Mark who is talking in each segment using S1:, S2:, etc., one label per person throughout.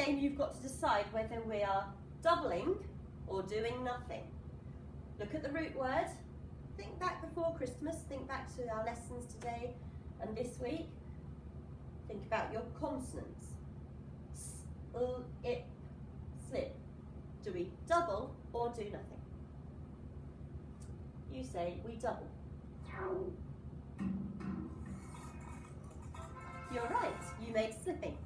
S1: again, you've got to decide whether we are doubling or doing nothing. Look at the root word. Think back before Christmas. Think back to our lessons today and this week. Think about your consonants. S, l, ip, slip. Do we double or do nothing? You say we double. You're right, you made slipping.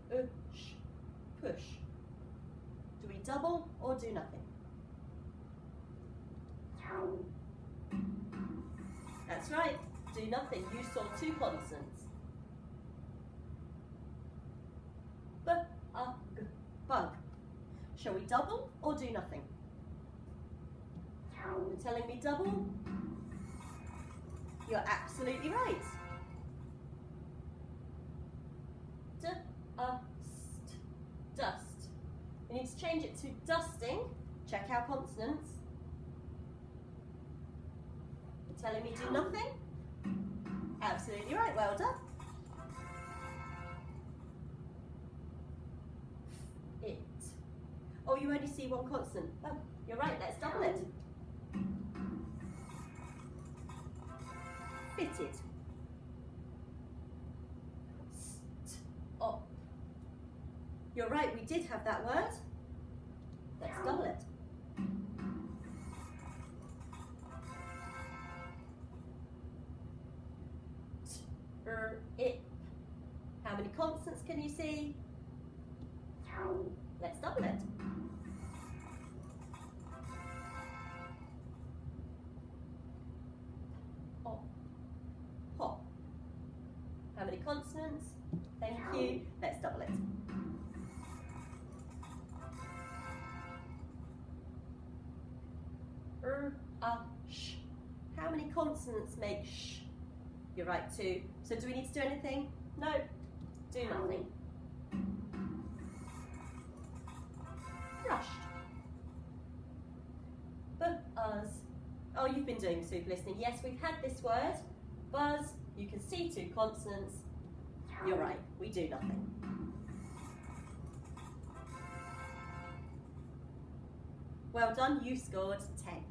S1: Push, push. Do we double or do nothing? That's right, do nothing. You saw two consonants. B, g, bug. Shall we double or do nothing? You're telling me double? You're absolutely right. D-ust, dust. We need to change it to dusting. Check our consonants. You're telling me do nothing? Absolutely right, well done. It. Oh, you only see one consonant. Oh, you're right, let's double it. Fitted. Stop. You're right, we did have that word. Let's double it. Ip. How many consonants can you see? Let's double it. Hop. How many consonants? Thank you. Let's double it. Sh. How many consonants make sh? You're right, two. So do we need to do anything? No. Do nothing. Rushed. Buzz. Oh, you've been doing super listening. Yes, we've had this word. Buzz. You can see two consonants. You're right, we do nothing. Well done, you scored 10.